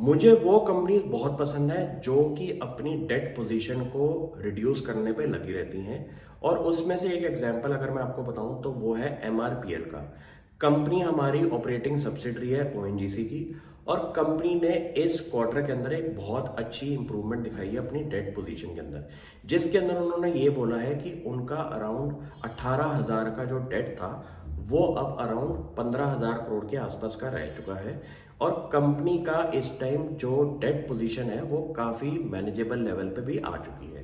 मुझे वो कंपनीज बहुत पसंद है जो कि अपनी डेट पोजीशन को रिड्यूस करने पे लगी रहती हैं। और उसमें से एक एग्जांपल अगर मैं आपको बताऊं तो वो है एमआरपीएल का। कंपनी हमारी ऑपरेटिंग सब्सिडरी है ओएनजीसी की। और कंपनी ने इस क्वार्टर के अंदर एक बहुत अच्छी इंप्रूवमेंट दिखाई है अपनी डेट पोजीशन के अंदर, जिसके अंदर उन्होंने ये बोला है कि उनका अराउंड 18,000 का जो डेट था वो अब अराउंड 15,000 करोड़ के आसपास का रह चुका है। और कंपनी का इस टाइम जो डेट पोजीशन है वो काफ़ी मैनेजेबल लेवल पे भी आ चुकी है।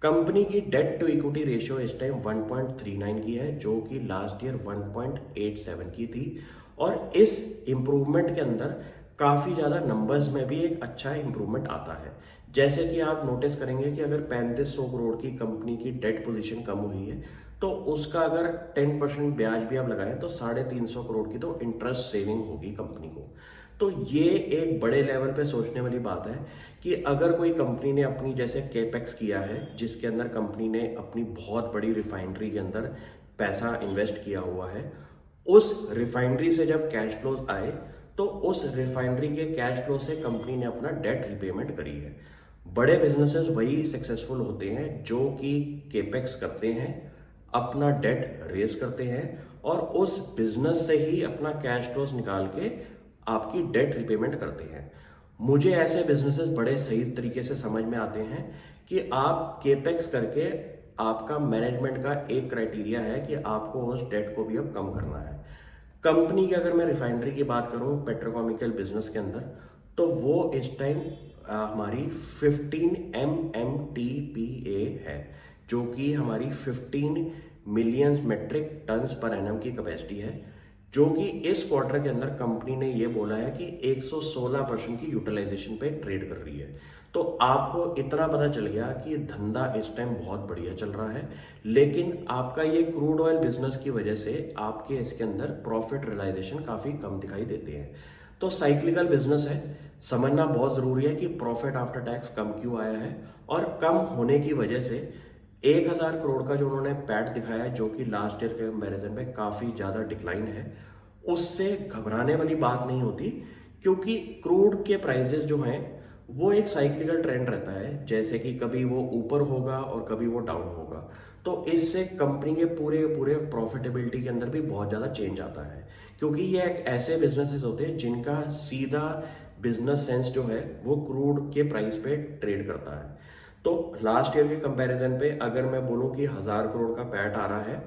कंपनी की डेट टू इक्विटी रेशियो इस टाइम 1.39 की है, जो कि लास्ट ईयर 1.87 की थी। और इस इम्प्रूवमेंट के अंदर काफ़ी ज़्यादा नंबर्स में भी एक अच्छा इम्प्रूवमेंट आता है। जैसे कि आप नोटिस करेंगे कि अगर 3500 करोड़ की कंपनी की डेट पोजीशन कम हुई है तो उसका अगर 10% ब्याज भी आप लगाएं तो 350 करोड़ की तो इंटरेस्ट सेविंग होगी कंपनी को। तो ये एक बड़े लेवल पे सोचने वाली बात है कि अगर कोई कंपनी ने अपनी जैसे केपेक्स किया है, जिसके अंदर कंपनी ने अपनी बहुत बड़ी रिफाइनरी के अंदर पैसा इन्वेस्ट किया हुआ है, उस रिफाइनरी से जब कैश फ्लोज आए तो उस रिफाइनरी के कैश फ्लो से कंपनी ने अपना डेट रिपेमेंट करी है। बड़े बिजनेसेस वही सक्सेसफुल होते हैं जो कि केपेक्स करते हैं, अपना डेट रेज करते हैं और उस बिजनेस से ही अपना कैश फ्लोज निकाल के आपकी डेट रिपेमेंट करते हैं। मुझे ऐसे बिजनेसेस बड़े सही तरीके से समझ में आते हैं कि आप केपेक्स करके आपका मैनेजमेंट का एक क्राइटेरिया है कि आपको उस डेट को भी अब कम करना है। कंपनी की अगर मैं रिफाइनरी की बात करूं पेट्रोकेमिकल बिजनेस के अंदर, तो वो इस टाइम हमारी 15 MMTPA है, जो कि हमारी 15 million metric tons per annum की कैपेसिटी है। जो कि इस क्वार्टर के अंदर कंपनी ने ये बोला है कि 116% की यूटिलाइजेशन पे ट्रेड कर रही है। तो आपको इतना पता चल गया कि धंधा इस टाइम बहुत बढ़िया चल रहा है। लेकिन आपका ये क्रूड ऑयल बिजनेस की वजह से आपके इसके अंदर प्रॉफिट रियलाइजेशन काफ़ी कम दिखाई देते हैं। तो साइक्लिकल बिजनेस है, समझना बहुत ज़रूरी है कि प्रॉफिट आफ्टर टैक्स कम क्यों आया है। और कम होने की वजह से 1,000 करोड़ का जो उन्होंने पैट दिखाया है, जो कि लास्ट ईयर के कंपैरिजन में काफ़ी ज़्यादा डिक्लाइन है, उससे घबराने वाली बात नहीं होती। क्योंकि क्रूड के प्राइजेस जो हैं वो एक साइक्लिकल ट्रेंड रहता है, जैसे कि कभी वो ऊपर होगा और कभी वो डाउन होगा। तो इससे कंपनी के पूरे पूरे प्रॉफिटेबिलिटी के अंदर भी बहुत ज़्यादा चेंज आता है, क्योंकि ये एक ऐसे बिजनेसेस होते हैं जिनका सीधा बिजनेस सेंस जो है वो क्रूड के प्राइस पे ट्रेड करता है। तो लास्ट ईयर के कंपैरिजन पे अगर मैं बोलूँ कि 1,000 करोड़ का पैट आ रहा है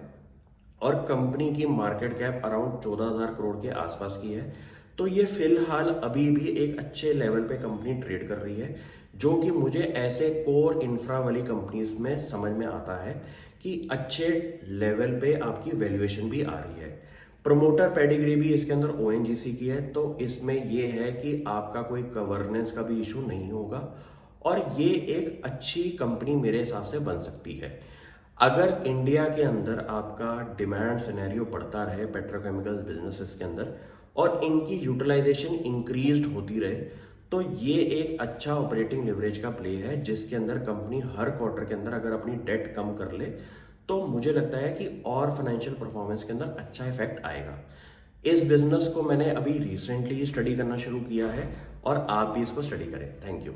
और कंपनी की मार्केट कैप अराउंड 14,000 करोड़ के आसपास की है, तो ये फिलहाल अभी भी एक अच्छे लेवल पे कंपनी ट्रेड कर रही है। जो कि मुझे ऐसे कोर इंफ्रा वाली कंपनीज में समझ में आता है कि अच्छे लेवल पे आपकी वैल्यूएशन भी आ रही है। प्रमोटर पेडिग्री भी इसके अंदर ओएनजीसी की है, तो इसमें ये है कि आपका कोई गवर्नेंस का भी इशू नहीं होगा और ये एक अच्छी कंपनी मेरे हिसाब से बन सकती है। अगर इंडिया के अंदर आपका डिमांड सिनेरियो बढ़ता रहे पेट्रोकेमिकल्स बिजनेसेस के अंदर और इनकी यूटिलाइजेशन इंक्रीज्ड होती रहे, तो ये एक अच्छा ऑपरेटिंग लिवरेज का प्ले है, जिसके अंदर कंपनी हर क्वार्टर के अंदर अगर अपनी डेट कम कर ले तो मुझे लगता है कि और फाइनेंशियल परफॉर्मेंस के अंदर अच्छा इफेक्ट आएगा। इस बिजनेस को मैंने अभी रिसेंटली स्टडी करना शुरू किया है और आप भी इसको स्टडी करें। Thank you.